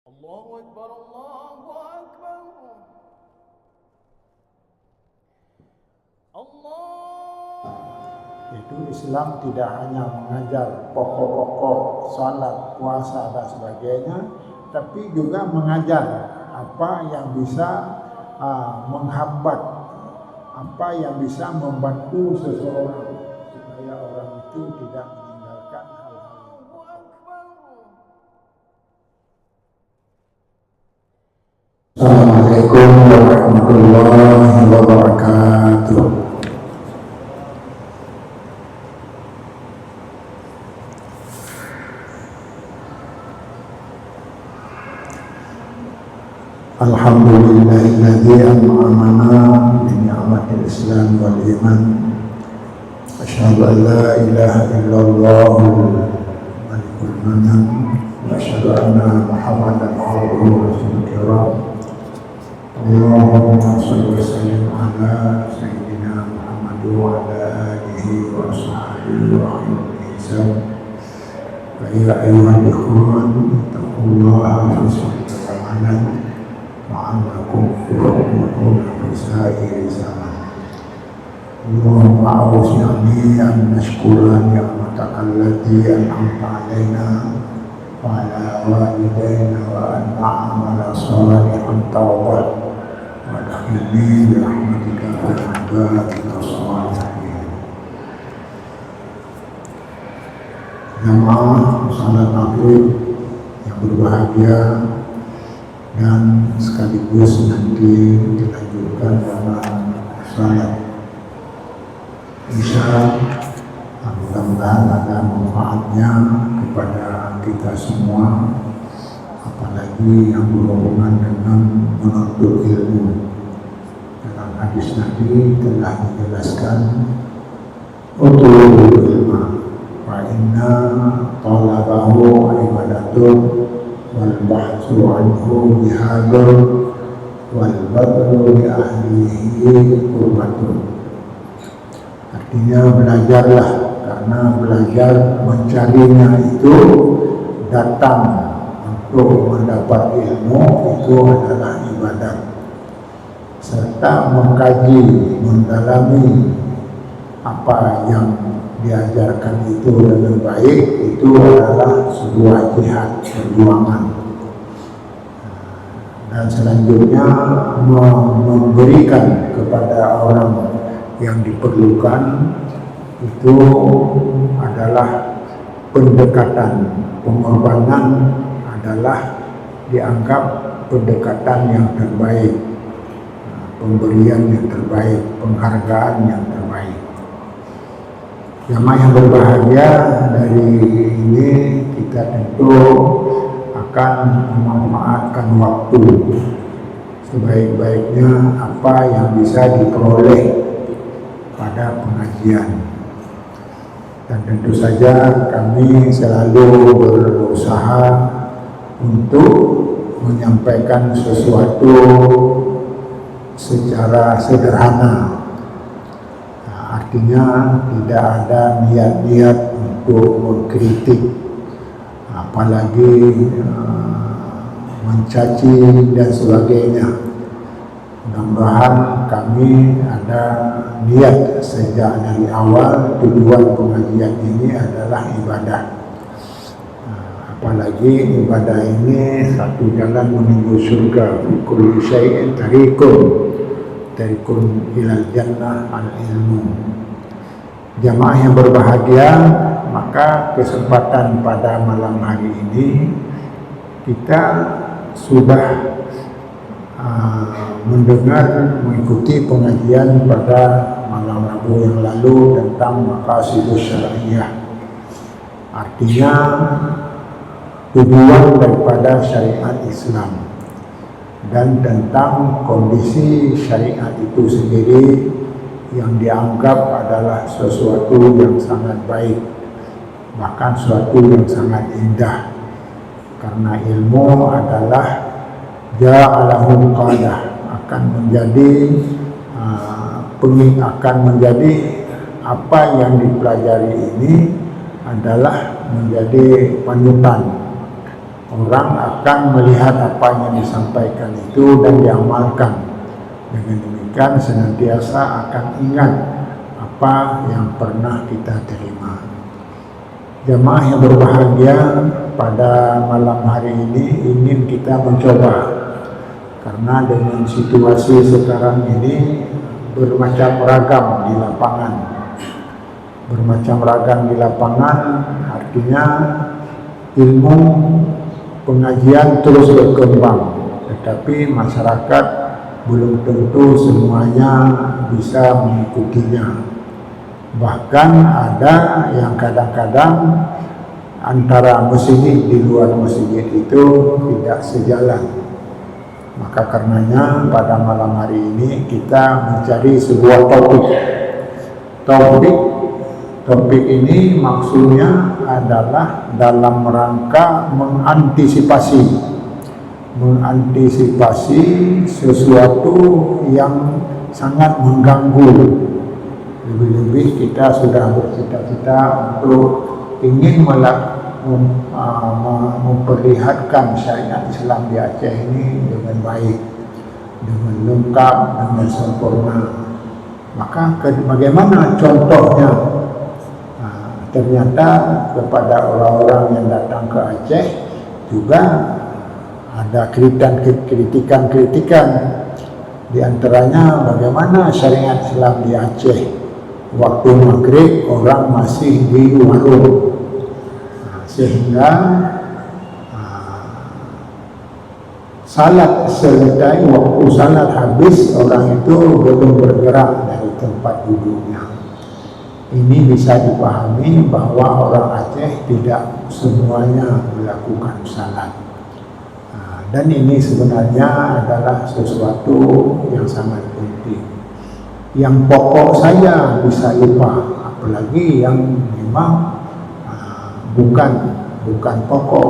Allahu Akbar, Allahu Akbar. Allah. Itu Islam tidak hanya mengajar pokok-pokok salat, puasa dan sebagainya, tapi juga mengajar apa yang bisa menghambat, apa yang bisa membantu seseorang supaya orang itu tidak meninggalkan hal-hal. Assalamualaikum warahmatullahi wabarakatuh. Alhamdulillahilladzi an'amana bi ni'matil Islam wal iman. Asyhadu an la ilaha illallah malikul manan wa asyhadu anna Muhammadan abduhu wa rasuluh. Allahumma shalli wa sallim ala sayyidina Muhammad wa ala alihi wa ashabihi wa ihsan. Wa ya ayyuhal ikhwan taqullaha fi amalan ma'anakum fi hukmikum fi sa'iri zaman. Allahumma awsi'ni an nashkura ni'mataka allati an'amta alaina wa ala walidayna wa an na'amala salihan tawbah wa dakhilni bi rahmatika fi ibadika salihin. Jamaah salat maghrib yang berbahagia, dan sekaligus nanti dilanjutkan dengan salat Isya. Mudah-mudahan ada manfaatnya kepada kita semua, apalagi yang berhubungan dengan menuntut ilmu. Dalam hadis Nabi telah dijelaskan utlubul ilma fa inna talabahu ibadatun wal bahtsu anhu jihadun wal badlu li ahlihi qurbatun. Artinya belajarlah, karena belajar mencarinya itu datang untuk mendapat ilmu itu adalah ibadat, serta mengkaji, mendalami apa yang diajarkan itu dengan baik itu adalah sebuah jihad, perjuangan. Dan selanjutnya memberikan kepada orang yang diperlukan itu adalah pendekatan, pengorbanan adalah dianggap pendekatan yang terbaik, pemberian yang terbaik, penghargaan yang terbaik. Jamaah yang berbahagia, dari ini kita tentu akan memanfaatkan waktu sebaik-baiknya apa yang bisa diperoleh pada pengajian. Dan tentu saja kami selalu berusaha untuk menyampaikan sesuatu secara sederhana. Artinya tidak ada niat-niat untuk mengkritik, apalagi mencaci dan sebagainya. Mudah-mudahan kami ada niat sejak dari awal tujuan pengajian ini adalah ibadah. Apalagi ibadah ini satu jalan menuju surga. Kullu syai'in tariqun ilal jannah al-ilmu. Jamaah yang berbahagia, maka kesempatan pada malam hari ini kita sudah mendengar, mengikuti pengajian pada malam Rabu yang lalu tentang maqasidus syar'iyyah. Artinya tujuan daripada syariat Islam dan tentang kondisi syariat itu sendiri yang dianggap adalah sesuatu yang sangat baik, bahkan sesuatu yang sangat indah, karena ilmu adalah ja'alahum qadah, akan menjadi apa yang dipelajari ini adalah menjadi panutan, orang akan melihat apa yang disampaikan itu dan diamalkan. Dengan demikian senantiasa akan ingat apa yang pernah kita terima. Jamaah yang berbahagia, pada malam hari ini ingin kita mencoba, karena dengan situasi sekarang ini bermacam ragam di lapangan. Bermacam ragam di lapangan artinya ilmu pengajian terus berkembang, tetapi masyarakat belum tentu semuanya bisa mengikutinya. Bahkan ada yang kadang-kadang antara masjid di luar masjid itu tidak sejalan. Maka karenanya pada malam hari ini kita mencari sebuah topik ini maksudnya adalah dalam rangka mengantisipasi sesuatu yang sangat mengganggu. Lebih-lebih kita sudah bercita-cita untuk ingin memperlihatkan syariat Islam di Aceh ini dengan baik, dengan lengkap, dengan sempurna. Maka bagaimana contohnya? Ternyata kepada orang-orang yang datang ke Aceh juga ada kritikan-kritikan. Di antaranya bagaimana syariat Islam di Aceh. Waktu maghrib orang masih di warung, sehingga salat selesai, waktu salat habis orang itu belum bergerak dari tempat duduknya. Ini bisa dipahami bahwa orang Aceh tidak semuanya melakukan salat. Dan ini sebenarnya adalah sesuatu yang sangat penting. Yang pokok saja bisa lupa, apalagi yang memang bukan pokok,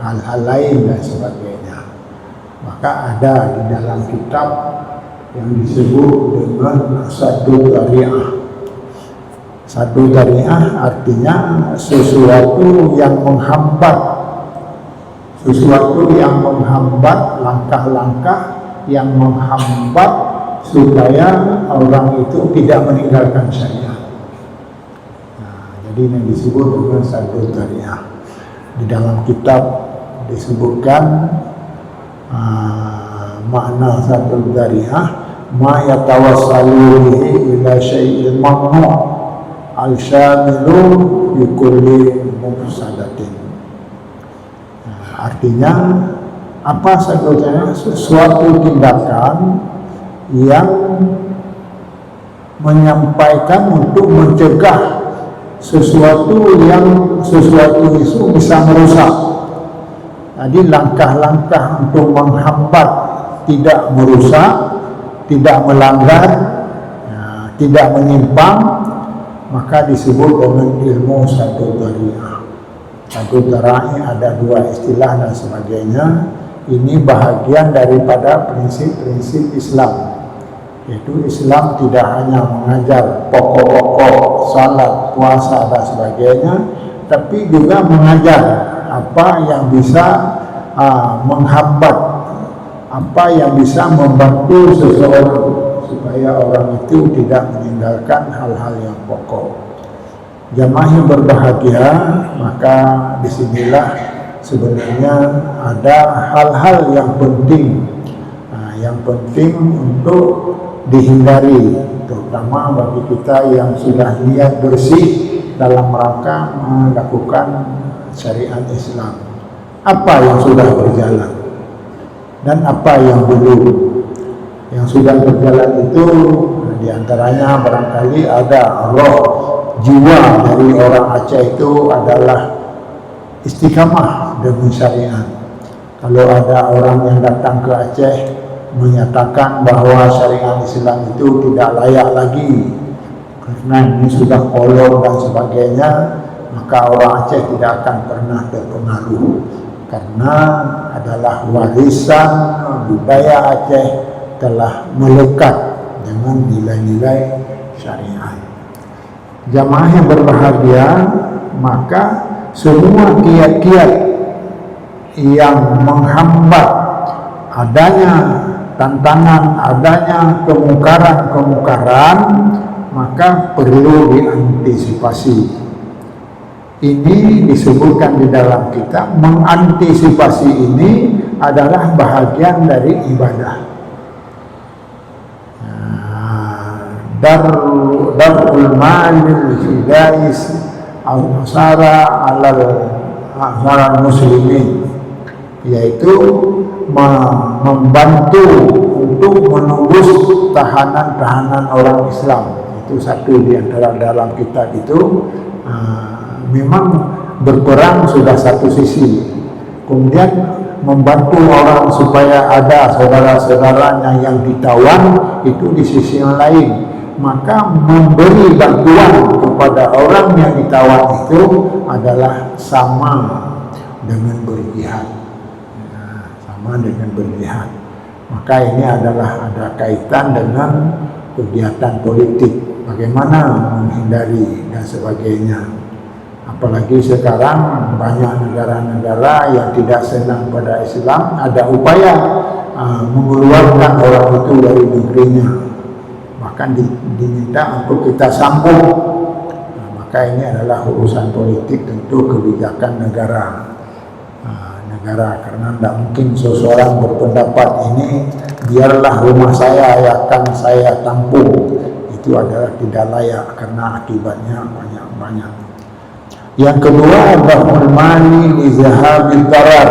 hal-hal lain dan sebagainya. Maka ada di dalam kitab yang disebut dengan Saddu Dhari'ah. Saddu Dhari'ah artinya sesuatu yang menghambat langkah-langkah yang menghambat supaya orang itu tidak meninggalkan syariat. Jadi ini disebut dengan Saddu Dhari'ah. Di dalam kitab disebutkan makna Saddu Dhari'ah, ma yatawassalu bihi ila syai'il mamnu' al-syamilu fi kulli mufsadatin. Artinya apa Saddu Dhari'ah? Sesuatu tindakan yang menyampaikan untuk mencegah sesuatu itu bisa merusak. Jadi langkah-langkah untuk menghambat, tidak merusak, tidak melanggar, tidak menyimpang, maka disebut dengan ilmu Saddu Dhari'ah. Saddu Dhari'ah ada dua istilah dan sebagainya. Ini bahagian daripada prinsip-prinsip Islam. Yaitu Islam tidak hanya mengajar pokok-pokok salat, puasa dan sebagainya, tapi juga mengajar apa yang bisa menghambat, apa yang bisa membantu seseorang supaya orang itu tidak meninggalkan hal-hal yang pokok. Jamaah yang berbahagia, maka disinilah sebenarnya ada hal-hal yang penting, untuk dihindari, terutama bagi kita yang sudah niat bersih dalam rangka melakukan syariat Islam. Apa yang sudah berjalan dan apa yang belum. Yang sudah berjalan itu diantaranya barangkali ada roh jiwa dari orang Aceh itu adalah istiqamah dengan syariat. Kalau ada orang yang datang ke Aceh menyatakan bahwa syariat Islam itu tidak layak lagi karena ini sudah kolot dan sebagainya, maka orang Aceh tidak akan pernah terpengaruh, karena adalah warisan budaya Aceh telah melekat dengan nilai-nilai syariat. Jamaah yang berbahagia, maka semua kiat-kiat yang menghambat adanya tantangan, adanya kemungkaran-kemungkaran, maka perlu diantisipasi. Ini disebutkan di dalam kitab, mengantisipasi ini adalah bahagian dari ibadah. Darul malil hidayis al-musara alal muslimin, yaitu membantu untuk menembus tahanan-tahanan orang Islam. Itu satu di antara dalam kitab itu. Memang berperang sudah satu sisi, kemudian membantu orang supaya ada saudara-saudaranya yang ditawan itu di sisi yang lain. Maka memberi bantuan kepada orang yang ditawan itu adalah sama dengan berjihad. Sama dengan berjihad. Maka ini adalah ada kaitan dengan kegiatan politik, bagaimana menghindari dan sebagainya. Apalagi sekarang banyak negara-negara yang tidak senang pada Islam, ada upaya mengeluarkan orang itu dari negerinya, bahkan diminta untuk kita sambung. Maka ini adalah urusan politik, tentu kebijakan negara, karena tidak mungkin seseorang berpendapat ini biarlah rumah saya akan saya tampung. Itu adalah tidak layak karena akibatnya banyak. Yang kedua, bahul mani li zahabil darar.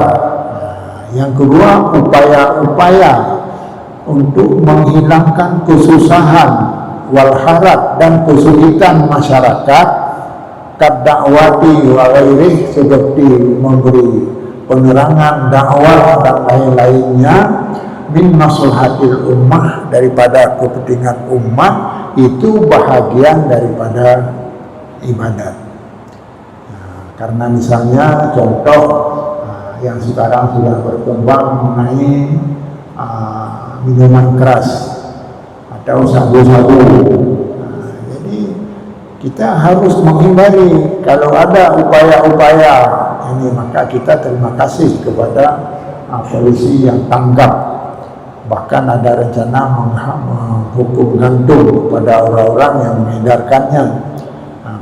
Yang kedua, upaya-upaya untuk menghilangkan kesusahan wal harat dan kesulitan masyarakat, kad-da'wati wa ghairih, seperti memberi penerangan dakwah dan lain-lainnya, min maslahatil ummah, daripada kepentingan umat, itu bahagian daripada ibadat. Karena misalnya contoh yang sekarang sudah berkembang mengenai minuman keras atau sabu-sabu. Jadi kita harus menghindari. Kalau ada upaya-upaya ini, maka kita terima kasih kepada polisi yang tanggap. Bahkan ada rencana menghukum gantung kepada orang-orang yang mengedarkannya.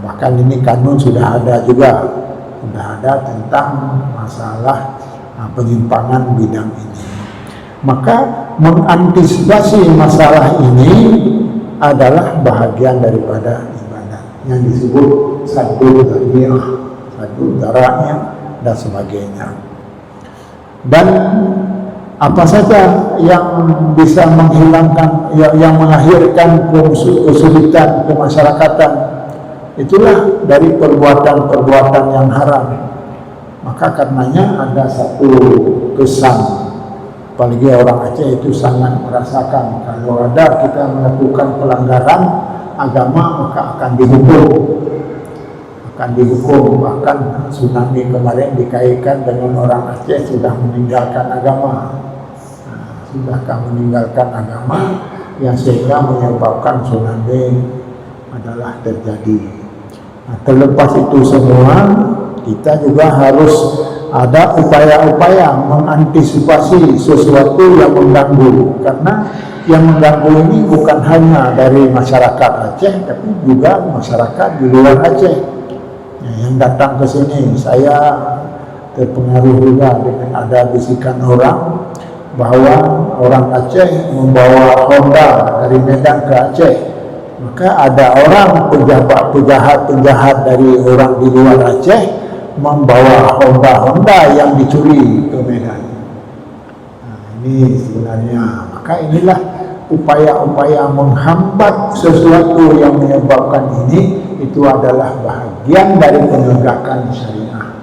Bahkan ini kanun sudah ada juga. Sudah ada tentang masalah penyimpangan bidang ini. Maka mengantisipasi masalah ini adalah bahagian daripada ibadah yang disebut sadul darahnya dan sebagainya. Dan apa saja yang bisa menghilangkan, yang melahirkan kesulitan kemasyarakatan, itulah dari perbuatan-perbuatan yang haram. Maka karenanya ada satu kesan, apalagi orang Aceh itu sangat merasakan, kalau ada kita melakukan pelanggaran agama maka akan dihukum. Bahkan tsunami kemarin dikaitkan dengan orang Aceh sudah meninggalkan agama, yang sehingga menyebabkan tsunami adalah terjadi. Terlepas itu semua, kita juga harus ada upaya-upaya mengantisipasi sesuatu yang mengganggu. Karena yang mengganggu ini bukan hanya dari masyarakat Aceh, tapi juga masyarakat di luar Aceh yang datang ke sini. Saya terpengaruh juga dengan ada bisikan orang bahwa orang Aceh membawa Honda dari Medan ke Aceh. Maka ada orang penjahat dari orang di luar Aceh membawa Honda yang dicuri ke Medan. Ini sebenarnya, maka inilah upaya-upaya menghambat sesuatu yang menyebabkan ini, itu adalah bahagian dari penegakan syariah.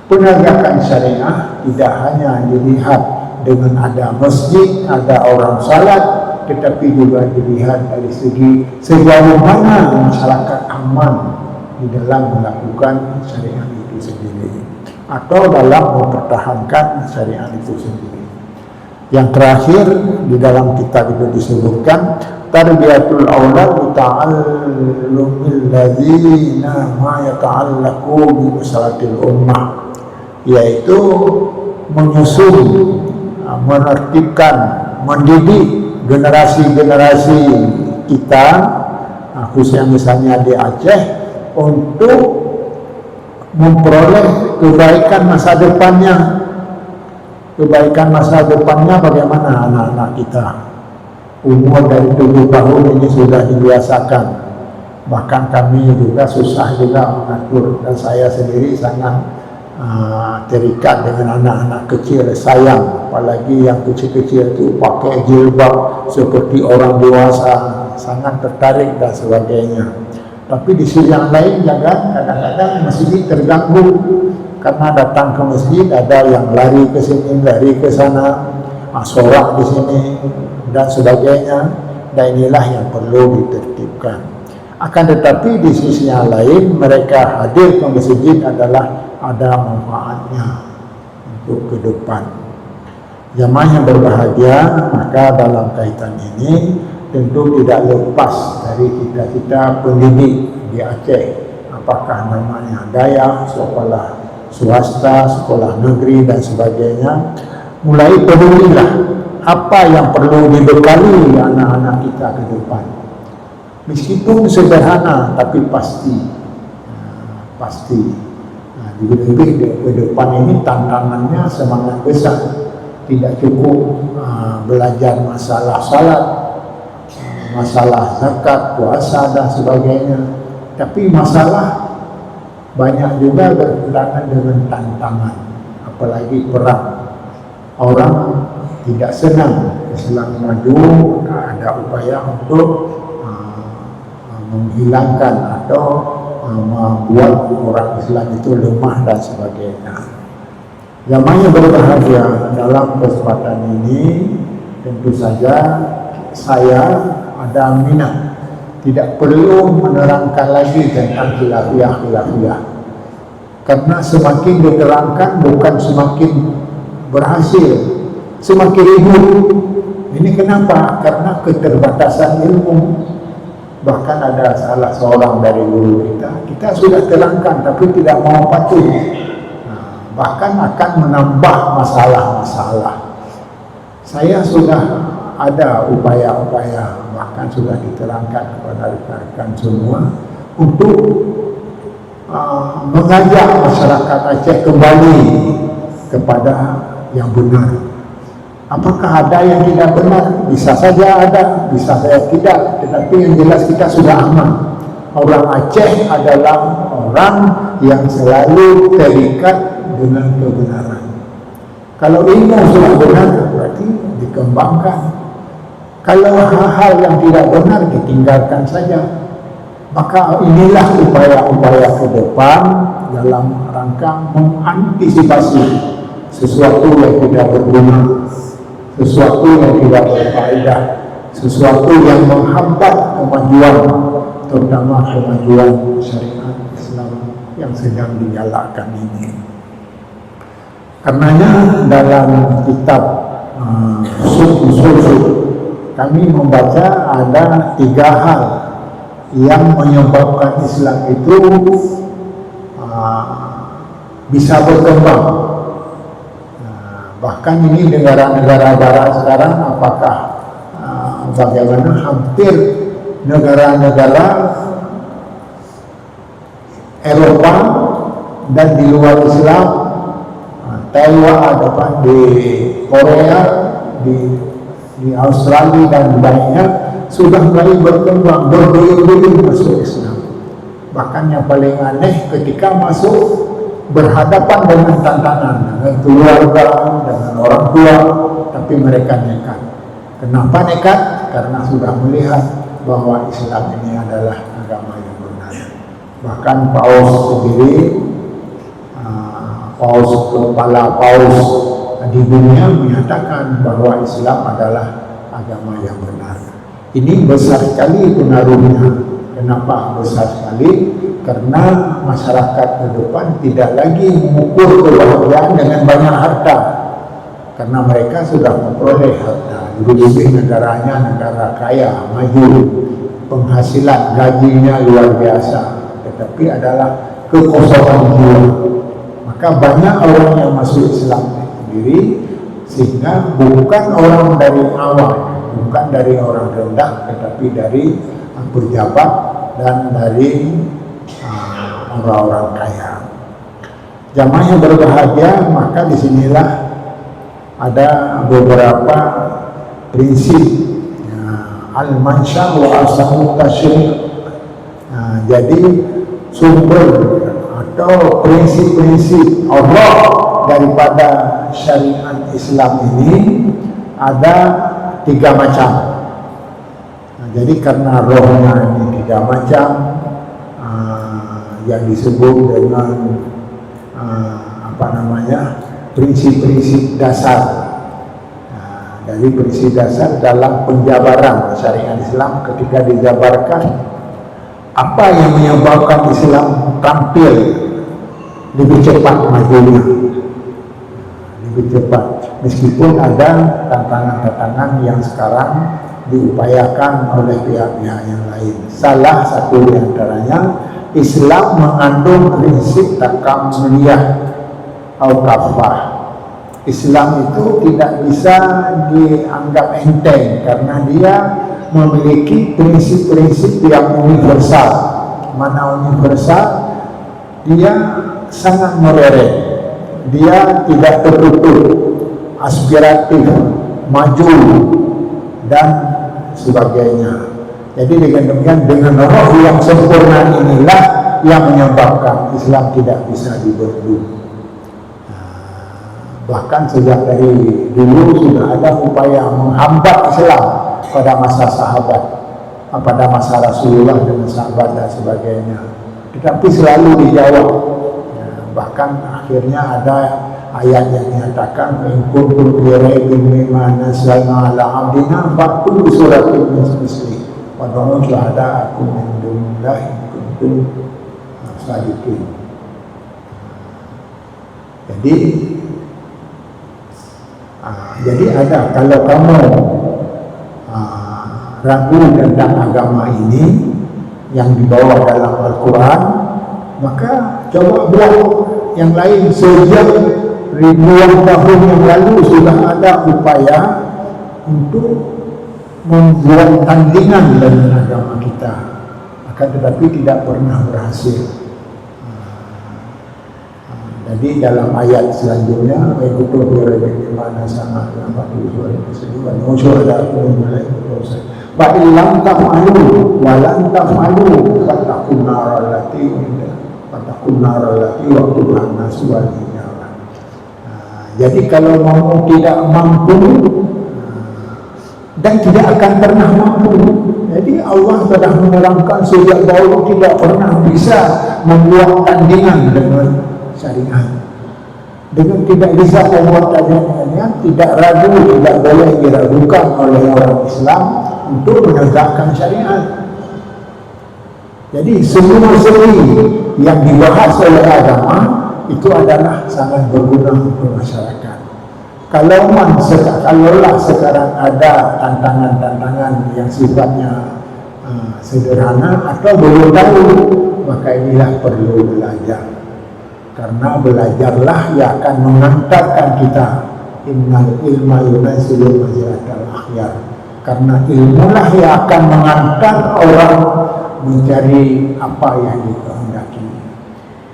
Penegakan syariah tidak hanya dilihat dengan ada masjid, ada orang salat, tetapi juga dilihat dari segi sejauh mana masyarakat aman di dalam melakukan syariat itu sendiri atau dalam mempertahankan syariat itu sendiri. Yang terakhir di dalam kitab itu disebutkan tarbiyatul aulad bi ta'allumil ladzina ma yata'allaqu bi musalatil ummah, yaitu menyusun, menertibkan, mendidik generasi-generasi kita, khususnya misalnya di Aceh, untuk memperoleh kebaikan masa depannya. Kebaikan masa depannya bagaimana anak-anak kita? Umur dari 7 tahun ini sudah dibiasakan. Bahkan kami juga susah juga mengatur, dan saya sendiri sangat terikat dengan anak-anak kecil, sayang. Apalagi yang kecil-kecil itu pakai jilbab seperti orang dewasa, sangat tertarik dan sebagainya. Tapi di sisi yang lain jangan kadang-kadang masjid terganggu, karena datang ke masjid ada yang lari ke sini, lari ke sana, sorak di sini dan sebagainya. Dan inilah yang perlu ditertibkan. Akan tetapi di sisi yang lain, mereka hadir ke masjid adalah ada manfaatnya untuk ke depan. Jamaah yang berbahagia, maka dalam kaitan ini tentu tidak lepas dari cita-cita pendidik di Aceh. Apakah namanya daya, sekolah swasta, sekolah negeri dan sebagainya. Mulai pedulilah apa yang perlu dibekali anak-anak kita ke depan. Meskipun sederhana tapi pasti. Lebih ke depan ini tantangannya semangat besar. Tidak cukup belajar masalah salat, masalah zakat, puasa dan sebagainya, tapi masalah banyak juga berkaitan dengan tantangan, apalagi perang. Orang tidak senang Islam maju, ada upaya untuk menghilangkan atau membuat orang Islam itu lemah dan sebagainya. Jamaah berbahagia, dalam kesempatan ini tentu saja saya ada minat, tidak perlu menerangkan lagi tentang khilafiyah, karena semakin diterangkan bukan semakin berhasil, semakin ribut. Ini kenapa? Karena keterbatasan ilmu. Bahkan ada salah seorang dari guru kita sudah terangkan tapi tidak mau patuh, bahkan akan menambah masalah-masalah. Saya sudah ada upaya-upaya, bahkan sudah diterangkan kepada rekan-rekan semua, untuk mengajak masyarakat Aceh kembali kepada yang benar. Apakah ada yang tidak benar? Bisa saja ada, bisa saja tidak. Tetapi yang jelas kita sudah aman. Orang Aceh adalah orang yang selalu terikat dengan kebenaran. Kalau ilmu sudah benar, berarti dikembangkan. Kalau hal-hal yang tidak benar, ditinggalkan saja. Maka inilah upaya-upaya ke depan dalam rangka mengantisipasi sesuatu yang tidak berguna, sesuatu yang tidak berfaedah, sesuatu yang menghambat kemajuan, terutama kemajuan syariat Islam yang sedang digalakkan ini. Karenanya dalam kitab Usul kami membaca ada 3 hal yang menyebabkan Islam itu bisa berkembang. Bahkan ini negara-negara barat sekarang, apakah bagaimana hampir negara-negara Eropa dan di luar Islam, Taiwan, di Korea, di Australia dan banyak sudah mulai berkembang, berduyun-duyun masuk Islam. Bahkan yang paling aneh ketika masuk berhadapan dengan tantangan, dengan keluarga, dengan orang tua, tapi mereka nekat. Kenapa nekat? Karena sudah melihat bahwa Islam ini adalah agama yang benar. Bahkan Paus sendiri, kepala Paus di dunia menyatakan bahwa Islam adalah agama yang benar. Ini besar sekali pengaruhnya. Kenapa besar sekali? Karena masyarakat ke depan tidak lagi mengukur kebahagiaan dengan banyak harta, karena mereka sudah memperoleh harta. Lebih negaranya negara kaya, maju, penghasilan gajinya luar biasa, tetapi adalah kekosongan jiwa. Maka banyak orang yang masuk Islam di diri, sehingga bukan orang dari awam, bukan dari orang rendah, tetapi dari pejabat dan dari orang-orang kaya. Jamaah yang berbahagia, maka disinilah ada beberapa prinsip al-mansya wa asal tasyri'. Jadi sumber atau prinsip-prinsip Allah daripada syariat Islam ini ada 3 macam. Jadi karena rohnya ini 3 macam, yang disebut dengan prinsip-prinsip dasar. Dari prinsip dasar dalam penjabaran syariat Islam, ketika dijabarkan apa yang menyebabkan Islam tampil lebih cepat majunya, lebih cepat, meskipun ada tantangan-tantangan yang sekarang diupayakan oleh pihak-pihak yang lain. Salah satu di antaranya, Islam mengandung prinsip takamuliyah atau kafah. Islam itu tidak bisa dianggap enteng karena dia memiliki prinsip-prinsip yang universal. Mana universal? Dia sangat modern, dia tidak tertutup, aspiratif, maju dan sebagainya. Jadi dengan demikian, dengan roh yang sempurna inilah yang menyebabkan Islam tidak bisa dibendung. Bahkan sejak dari dulu sudah ada upaya menghambat Islam pada masa sahabat, pada masa Rasulullah dengan sahabat dan sebagainya, tetapi selalu dijawab. Bahkan akhirnya ada ayat yang menyatakan in kuntum fi raibin mimma nazzalna ala abdina fa'tu bi suratin mislihi wa ad'u syuhada'akum min dunillahi in kuntum shadiqin. Jadi ada, kalau kamu ragu tentang agama ini yang dibawa dalam Al-Quran, maka coba belajar yang lain. Sejak ribuan tahun yang lalu sudah ada upaya untuk membuat tandingan dengan agama kita, akan tetapi tidak pernah berhasil. Jadi dalam ayat selanjutnya, ikutu bagaimana sama apa itu suara muncul ada mulai proses. Fa illam taf'alu wa lan taf'alu fattaqun nar allati waqtuha an-nas wal hijara. Jadi kalau mau tidak mampu dan tidak akan pernah mampu. Jadi Allah telah menerangkan sejak dahulu tidak pernah bisa membuat tandingan dengan syariat. Dengan tidak bisa membuat tandingannya, tidak ragu, tidak boleh diragukan oleh orang Islam untuk menegakkan syariat. Jadi semua seni yang dibahas oleh agama itu adalah sangat berguna untuk masyarakat. Kalaulah sekarang ada tantangan-tantangan yang sifatnya sederhana atau belum tahu, maka inilah perlu belajar. Karena belajarlah yang akan mengantarkan kita innal ilma yunazilul manzilatal akhyar. Karena ilmulah yang akan mengantar orang mencari apa yang dikehendaki.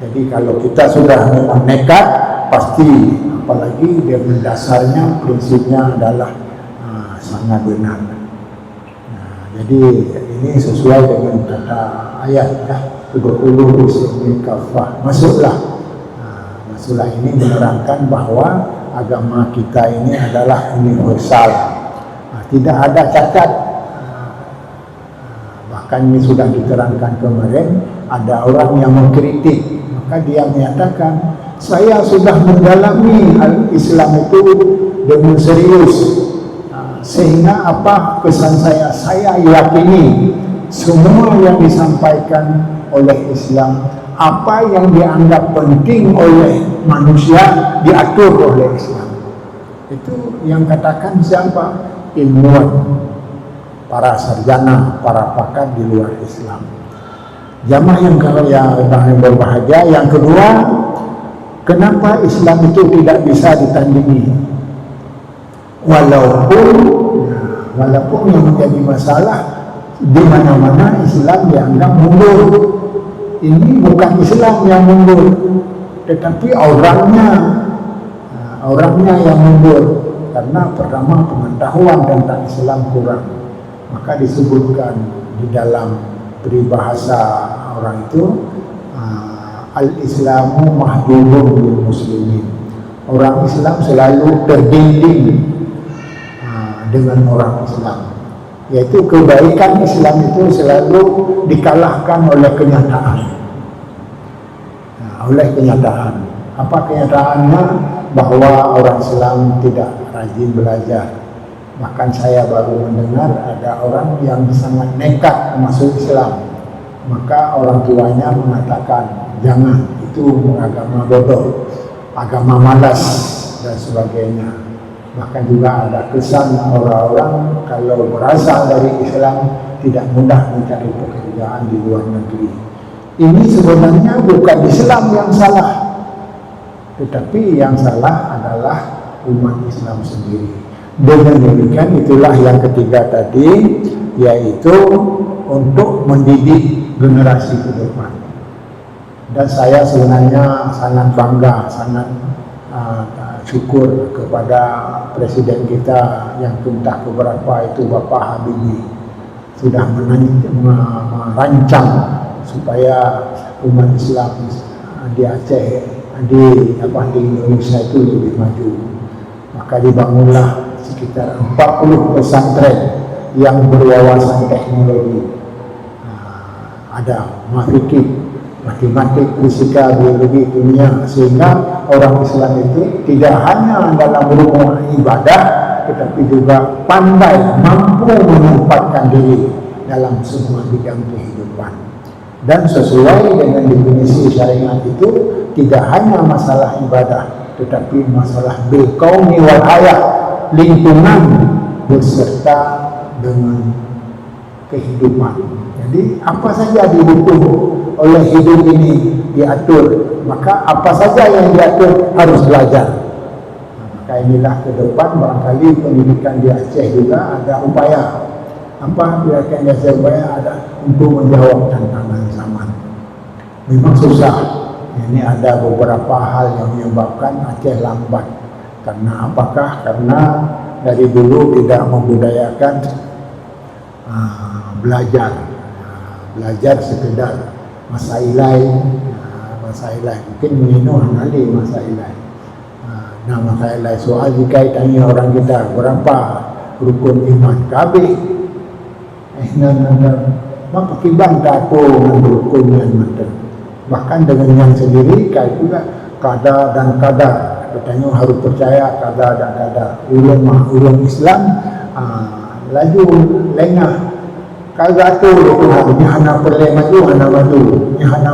Jadi kalau kita sudah memang nekat, pasti, apalagi dengan dasarnya prinsipnya adalah sangat benar. Jadi ini sesuai dengan kata ayat ya, 20 bismi kafah. Masuklah ini menerangkan bahwa agama kita ini adalah universal. Tidak ada cacat. Bahkan ini sudah diterangkan kemarin, ada orang yang mengkritik, maka dia menyatakan, saya sudah mendalami Islam itu dengan serius, sehingga apa pesan saya yakini semua yang disampaikan oleh Islam, apa yang dianggap penting oleh manusia diatur oleh Islam. Itu yang katakan siapa? Ilmuwan, para sarjana, para pakar di luar Islam. Jamaah yang berbahagia, yang kedua, Kenapa Islam itu tidak bisa ditandingi? Walaupun yang menjadi masalah di mana-mana Islam dianggap mundur. Ini bukan Islam yang mundur, tetapi orangnya yang mundur. Karena pertama pengetahuan tentang Islam kurang. Maka disebutkan di dalam peribahasa orang itu, al-Islamu mahdubun lil muslimin. Orang Islam selalu terdinding dengan orang Islam, yaitu kebaikan Islam itu selalu dikalahkan oleh kenyataan. Apa kenyataannya? Bahwa orang Islam tidak rajin belajar. Bahkan saya baru mendengar ada orang yang sangat nekat masuk Islam, maka orang tuanya mengatakan jangan, itu agama bodoh, agama malas dan sebagainya. Bahkan juga ada kesan orang-orang kalau berasal dari Islam tidak mudah mencari pekerjaan di luar negeri. Ini sebenarnya bukan Islam yang salah, tetapi yang salah adalah umat Islam sendiri. Dengan demikian itulah yang ketiga tadi, yaitu untuk mendidik generasi ke depan. Dan saya sebenarnya sangat bangga, sangat syukur kepada Presiden kita yang entah keberapa itu Bapak Habibie sudah merancang supaya umat Islam di Aceh, di Indonesia itu lebih maju. Maka dibangunlah sekitar 40 pesantren yang berwawasan teknologi. Ada fikih, matematik, fisika, biologi, kimia, sehingga orang Islam itu tidak hanya dalam rumah ibadah, tetapi juga pandai, mampu menempatkan diri dalam semua bidang kehidupan. Dan sesuai dengan definisi syariat itu, tidak hanya masalah ibadah, tetapi masalah bil qaumi wal hayat, lingkungan beserta dengan kehidupan. Jadi apa saja didukung oleh hidup ini diatur, maka apa saja yang diatur harus belajar. Maka inilah ke depan barangkali pendidikan di Aceh juga ada upaya. Apa pendidikan di Aceh upaya ada untuk menjawab tantangan zaman. Memang susah. Ini ada beberapa hal yang menyebabkan Aceh lambat. Karena apakah? Karena dari dulu tidak membudayakan belajar sekedar masailai, mungkin minum nali masailai. Masailai soal jika tanya orang kita berapa rukun iman kabeh, maka kiban tak aku rukun iman. Bahkan dengan yang sendiri kayak juga qada dan qadar. Katanya harus percaya qada dan qadar. Ulama Islam laju lengah. Kagak tu Tuhan, ni hana perle maju, ni hana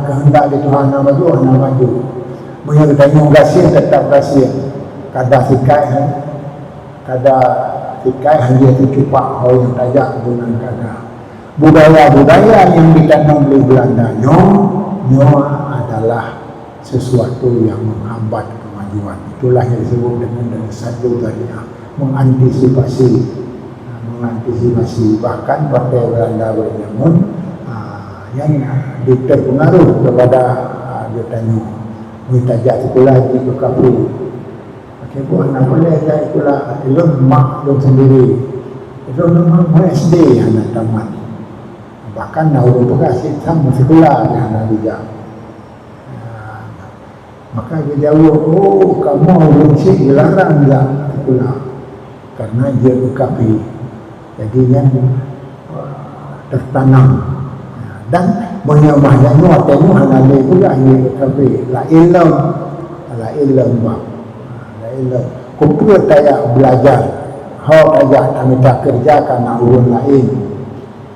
kehendak di Tuhan hana maju. Punya bertanya gasih tetap gasih. Kada sikai hanya dicupak hal yang tajak dengan kada. Budaya-budaya yang ditanam oleh Belanda nyo adalah sesuatu yang menghambat kemajuan. Itulah yang disebut dengan satu tadi, mengantisipasi bahkan Partai Belanda berjamun yang terpengaruh kepada ditanya mintajak sekolah di Kapu. Okey, buat nak boleh saya sekolah ilmu mak lu sendiri. Itu memang SD anak tamat. Bahkan nak bekas sama sekolah anak bijak. Maka dia jawab, kamu mesti dilarang dia sekolah karena dia UKP. Jadi yang tertanam dan banyak-banyaknya waktu halal pula ini tapi la ilm kumpul saya belajar hak aja kami tak kerja karena urun lain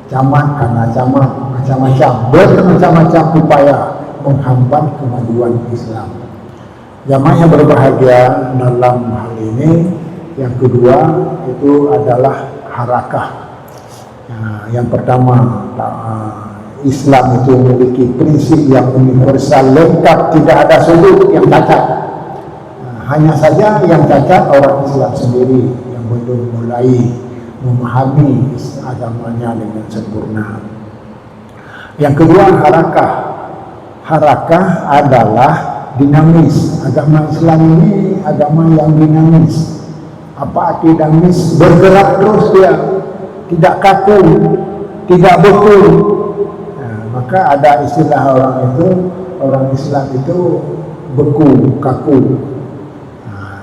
camat karena camat macam-macam bermacam-macam upaya menghambat kemajuan Islam. Jamaah yang berbahagia dalam hal ini, yang kedua itu adalah harakah. Yang pertama Islam itu memiliki prinsip yang universal, lengkap, tidak ada sudut yang cacat. Hanya saja yang cacat orang Islam sendiri yang belum mulai memahami agamanya dengan sempurna. Yang kedua, harakah. Harakah adalah dinamis. Agama Islam ini agama yang dinamis. Apa arti dinamis? Bergerak terus dia, tidak kaku, tidak betul. Maka ada istilah orang Islam itu beku, kaku,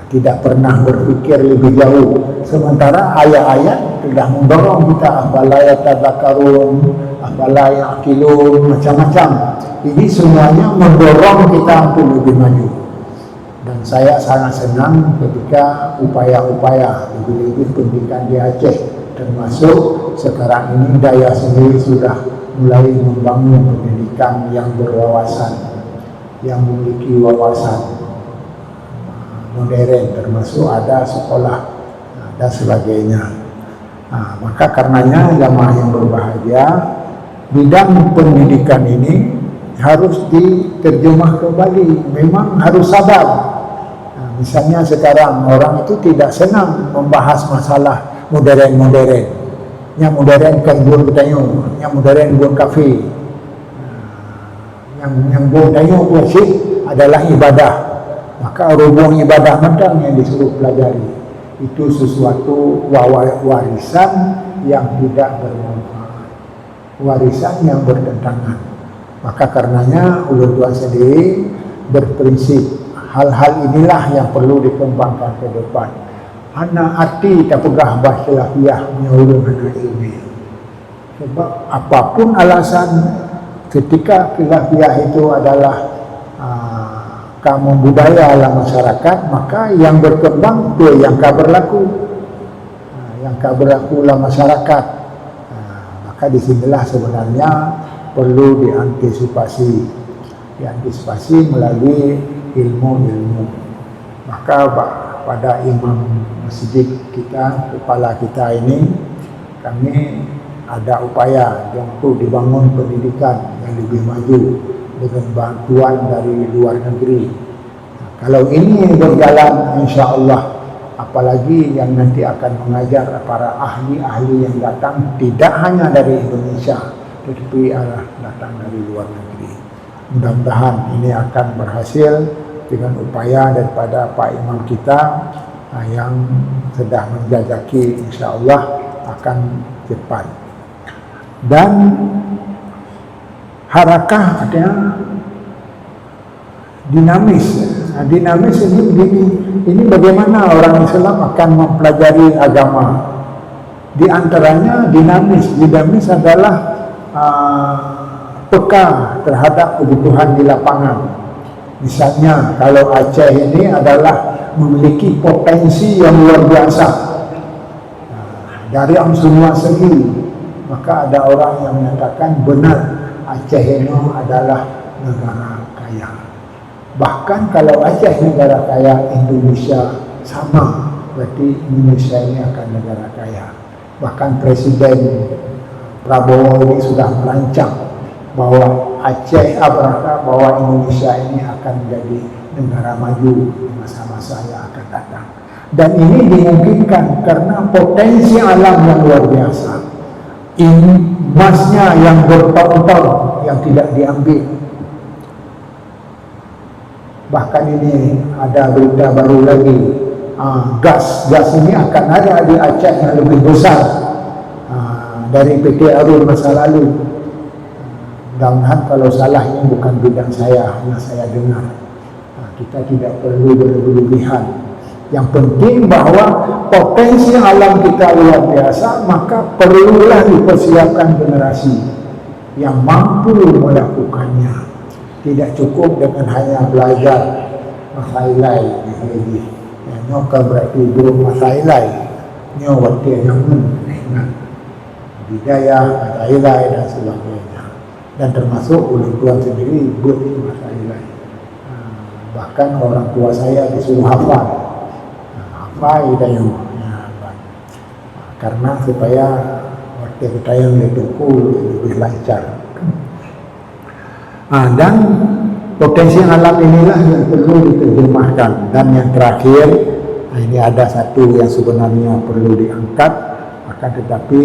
tidak pernah berpikir lebih jauh. Sementara ayat-ayat telah mendorong kita, afala yatadzakarun, afala yaqilun, macam-macam. Ini semuanya mendorong kita untuk lebih maju. Dan saya sangat senang ketika upaya-upaya lebih-lebih pendidikan di Aceh, termasuk sekarang ini Daya sendiri sudah mulai membangun pendidikan yang berwawasan, yang memiliki wawasan modern, termasuk ada sekolah dan sebagainya. Maka karenanya jamaah yang berbahagia, bidang pendidikan ini harus diterjemah kembali. Memang harus sabar. Misalnya sekarang orang itu tidak senang membahas masalah modern-modern. Yang modern kan buat bertanya, yang modern buat kafe, yang buat bertanya worship adalah ibadah. Maka rubung ibadah mentang yang disuruh pelajari itu sesuatu warisan yang tidak bermanfaat, warisan yang bertentangan. Maka karenanya ulun tuan sendiri berprinsip hal-hal inilah yang perlu dikembangkan ke depan. Anak hati tak pegah bahkhilafiyah menyuruh anak ilmi. Sebab apapun alasan, ketika khilafiyah itu adalah kamu budaya dalam masyarakat, maka yang berkembang itu yang berlaku, yang berlaku dalam masyarakat. Maka disinilah sebenarnya perlu diantisipasi melalui ilmu-ilmu. Maka pada imam masjid kita, kepala kita ini, kami ada upaya untuk dibangun pendidikan yang lebih maju dengan bantuan dari luar negeri. Kalau ini berjalan, insya Allah, apalagi yang nanti akan mengajar para ahli-ahli yang datang tidak hanya dari Indonesia, tetapi datang dari luar negeri. Mudah-mudahan ini akan berhasil dengan upaya daripada Pak Imam kita yang sedang menjajaki, insya Allah akan cepat. Dan harakah artinya dinamis. Dinamis ini bagaimana orang Islam akan mempelajari agama. Di antaranya dinamis. Dinamis adalah peka terhadap kebutuhan di lapangan. Misalnya kalau Aceh ini adalah memiliki potensi yang luar biasa dari semua segi, maka ada orang yang menyatakan benar Aceh ini adalah negara kaya. Bahkan kalau Aceh negara kaya, Indonesia sama, berarti Indonesia ini akan negara kaya. Bahkan Presiden Prabowo ini sudah merancang bahwa Aceh bahwa Indonesia ini akan menjadi negara maju di masa-masa yang akan datang. Dan ini dimungkinkan karena potensi alam yang luar biasa. Emasnya yang bertahun-tahun yang tidak diambil. Bahkan ini ada berita baru lagi, gas ini akan ada di Aceh yang lebih besar dari PT Arul masa lalu. Mudah-mudahan kalau salah ini bukan bidang saya, hanya saya dengar. Kita tidak perlu berlebihan. Yang penting bahwa potensi alam kita luar biasa, maka perlulah dipersiapkan generasi yang mampu melakukannya. Tidak cukup dengan hanya belajar masailai ini. Nyoka berarti belum masailai. Nyawati yang ingat budaya, masailai dan sebagainya. Dan termasuk oleh Tuhan sendiri buat masailai. Bahkan orang tua saya disuruh hafal. Hafal dan karena supaya waktu kita yang lebih lancar. Dan potensi alam inilah yang perlu diterjemahkan. Dan yang terakhir, ini ada satu yang sebenarnya perlu diangkat, akan tetapi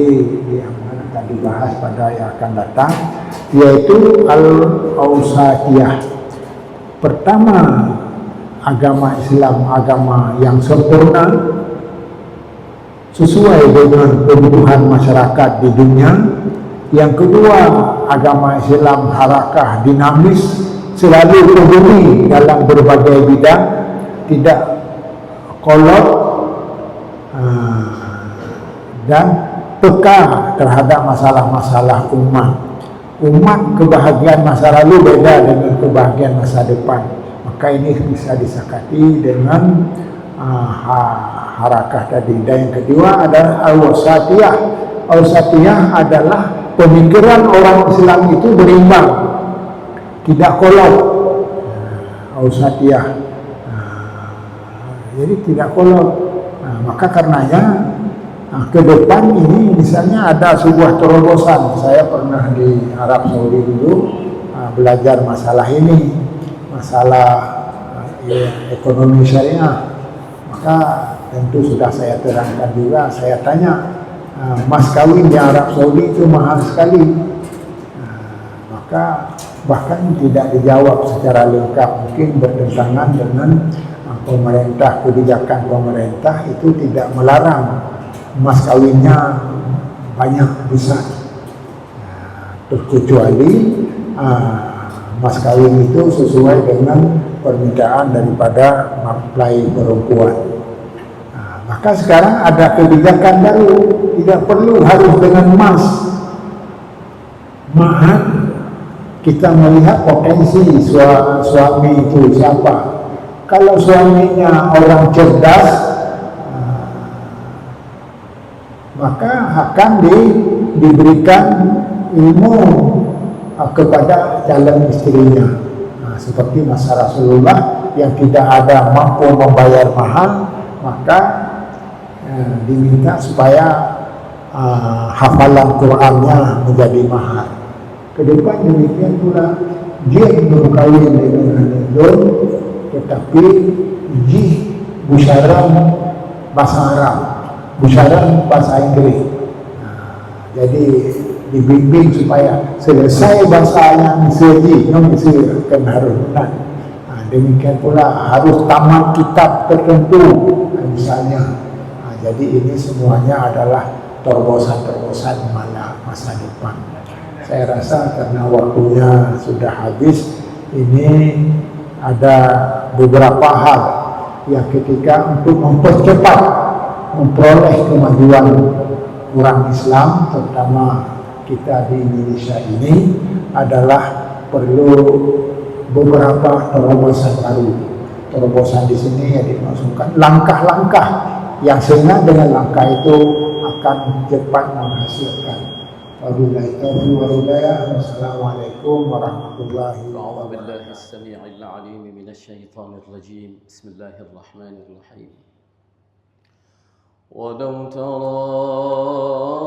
yang akan dibahas pada yang akan datang, yaitu al-awsatiyah. Pertama, agama Islam agama yang sempurna sesuai dengan kebutuhan masyarakat di dunia. Yang kedua, agama Islam harakah dinamis, selalu peduli dalam berbagai bidang, tidak kolot dan peka terhadap masalah-masalah umat. Umat kebahagiaan masa lalu beda dengan kebahagiaan masa depan. Maka ini bisa disakati dengan harakah tadi. Dan yang kedua adalah al-wasatiyah. Al-wasatiyah adalah pemikiran orang Islam itu berimbang, tidak kolot. Al-wasatiyah. Jadi tidak kolot. Maka karenanya ke depan ini misalnya ada sebuah terobosan. Saya pernah di Arab Saudi dulu belajar masalah ini, masalah ekonomi syariah. Maka tentu sudah saya terangkan juga. Saya tanya, mas kawin di Arab Saudi itu mahal sekali. Maka bahkan tidak dijawab secara lengkap, mungkin bertentangan dengan pemerintah. Kebijakan pemerintah itu tidak melarang mas kawinnya banyak besar, terkecuali mas kawin itu sesuai dengan permintaan daripada mempelai perempuan. Maka sekarang ada kebijakan baru, tidak perlu harus dengan mas. Mahal kita melihat potensi suami itu siapa. Kalau suaminya orang cerdas, maka akan diberikan ilmu kepada calon istrinya. Seperti masa Rasulullah yang tidak ada mampu membayar mahal, maka diminta supaya hafalan Qur'annya menjadi mahal. Kedepan demikian pula, dia berkawin dengan Anadol, tetapi jih busyaran bahasa Arab, busyaran bahasa Inggris. Jadi dibimbing supaya selesai bahasanya seji, kan harus benar. Demikian pula harus tamat kitab tertentu, misalnya. Jadi ini semuanya adalah terobosan-terobosan masa depan. Saya rasa karena waktunya sudah habis, ini ada beberapa hal yang ketika untuk mempercepat memperoleh kemajuan orang Islam, terutama kita di Indonesia ini, adalah perlu beberapa terobosan baru. Terobosan di sini yang dimaksudkan langkah-langkah yang sehingga dengan langkah itu akan cepat menghasilkan. Wabillahi taufiq wal hidayah. Wassalamualaikum warahmatullahi wabarakatuh. ولو ترى